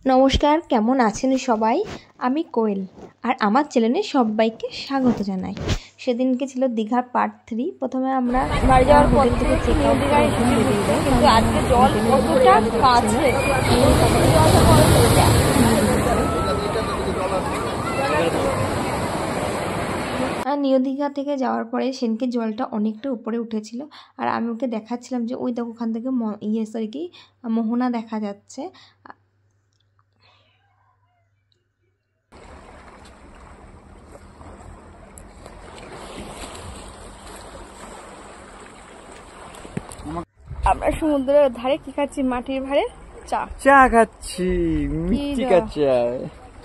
নমস্কার, কেমন আছেন সবাই? আমি কোয়েল আর আমার চ্যানেলে সবাইকে স্বাগত জানাই। সেদিনকে ছিল দীঘার পার্ট 3। প্রথমে আমরা বাড়ি যাওয়ার পর থেকে নিউ দীঘায় বেরিয়েছে, কিন্তু আজকে জল কতটা কাছে। নিউ দীঘা থেকে যাওয়ার পরে সেদিনকে জলটা অনেকটা উপরে উঠেছিল, আর আমি ওকে দেখাচ্ছিলাম যে ওই দেখো ওখান থেকে মোহনা দেখা যাচ্ছে। আমরা সমুদ্রের ধারে কি খাচ্ছি? মাটির ভারে চা খাচ্ছি, মিষ্টি চা।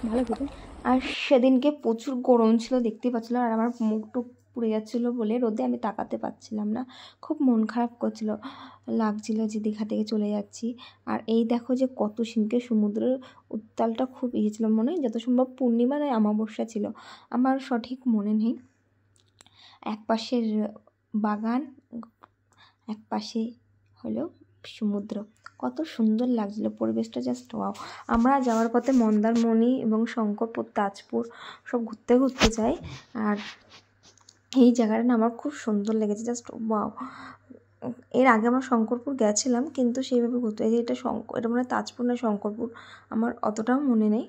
ভালো খেতে। আর সেদিনকে প্রচুর গরম ছিল, দেখতে পাচ্ছিল, আর আমার মুখটুক পুড়ে যাচ্ছিলো বলে রোদে আমি তাকাতে পারছিলাম না। খুব মন খারাপ লাগছিল যে দীঘা থেকে চলে যাচ্ছি। আর এই দেখো যে কত সেদিনকে সমুদ্রের উত্তালটা খুব ছিল, মনে হয় যত সম্ভব পূর্ণিমা নয় অমাবস্যা ছিল, আমার সঠিক মনে নেই। এক পাশের বাগান, এক পাশে হলো সমুদ্র, কত সুন্দর লাগছিল পরিবেশটা, জাস্ট ওয়াও। আমরা যাওয়ার পথে মন্দারমণি এবং শঙ্করপুর, তাজপুর সব ঘুরতে যাই, আর এই জায়গাটা না আমার খুব সুন্দর লেগেছে, জাস্ট ওয়াও। এর আগে আমরা শঙ্করপুর গেছিলাম, কিন্তু সেইভাবে ঘুরতে, এই যে এটা মনে হয় তাজপুর না শঙ্করপুর, আমার অতটাও মনে নেই।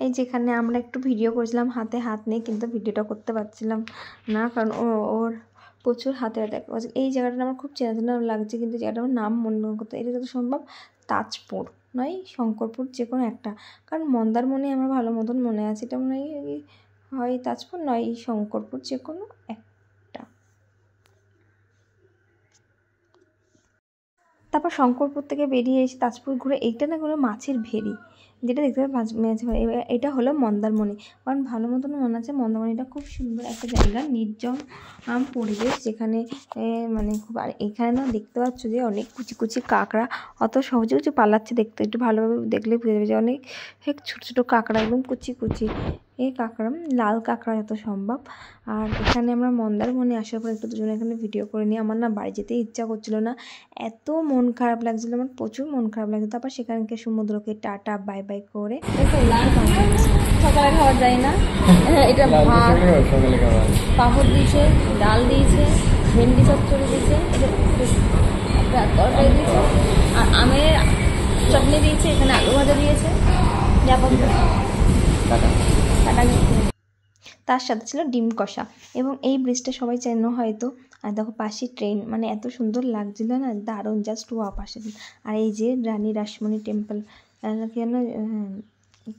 এই যেখানে আমরা একটু ভিডিও করেছিলাম, হাতে হাত নেই, কিন্তু ভিডিওটা করতে পারছিলাম না, কারণ ওর প্রচুর হাতে দেখা পাচ্ছে। এই জায়গাটা আমার খুব চেনা চেনা লাগছে, কিন্তু জায়গাটা আমার নাম মনে করতে, এটা যত সম্ভব তাজপুর নয় শঙ্করপুর, যে কোনো একটা। কারণ মন্দারমণি আমার ভালো মতন মনে আছে, এটা মনে হয় তাজপুর নয় শঙ্করপুর, যে কোনো একটা। তারপর শঙ্করপুর থেকে বেরিয়ে এসে তাজপুর ঘুরে, এইটা না কোনো মাছের ভেরি, যেটা দেখতে পাবে এটা হলো মন্দারমণি। কারণ ভালো মতন মনে আছে মন্দারমণিটা খুব সুন্দর একটা জায়গা, নির্জন পরিবেশ, যেখানে মানে খুব। আর এখানে না দেখতে পাচ্ছ যে অনেক কুচি কুচি কাঁকড়া, অত সহজে কিছু পালাচ্ছে দেখতে, একটু ভালোভাবে দেখলে বুঝে যাবে যে অনেক ছোটো ছোটো কাঁকড়া, একদম কুচি কুচি এই কাঁকড়া, লাল কাঁকড়া যত সম্ভব। আর এখানে আমরা মন্দারমণি আসার পর একটু দুজনে এখানে ভিডিও করে নিই। আমার না বাড়ি যেতে ইচ্ছা করছিল না, এত মন খারাপ লাগছিল, আমার প্রচুর মন খারাপ লাগছিল। তারপর সেখানকে সমুদ্রকে টাটা বাই বাই করে সকালে খাওয়া যায় না, এটা ভাত, পাঁপড় দিয়েছে, ডাল দিয়েছে, ভেন্ডি চচ্চড়ি দিয়েছে, একটা তরকারি দিয়েছে, আর আমের চাটনি দিয়েছে, এখানে আলু ভাজা দিয়েছে। তার সাথে ছিল ডিম কষা, এবং এই ব্রিজটা সবাই চেনো হয়তো। আর দেখো পাশে ট্রেন, মানে এত সুন্দর লাগছিল না, দারুণ, জাস্ট ওয়া পাশে। আর এই যে রানী রাসমণি টেম্পল, যেন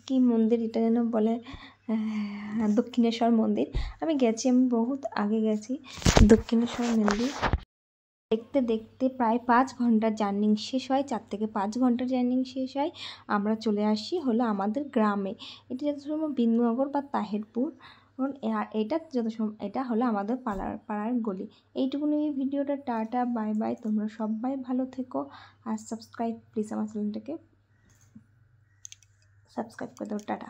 কি মন্দির এটা যেন বলে, দক্ষিণেশ্বর মন্দির। আমি বহুত আগে গেছি দক্ষিণেশ্বর মন্দির। দেখতে দেখতে প্রায় 5 ঘন্টার জার্নি শেষ হয়, 4 থেকে 5 ঘন্টার জার্নি শেষ হয়, আমরা চলে আসি হলো আমাদের গ্রামে। এটা যত সময় বিন্দুনগর বা তাহেরপুর, এটা হলো আমাদের পাড়ার গলি। এইটুকুনি ভিডিওটা, টাটা বাই বাই, তোমরা সবাই ভালো থেকো, আর প্লিজ আমার চ্যানেলটাকে সাবস্ক্রাইব করে দাও, টাটা।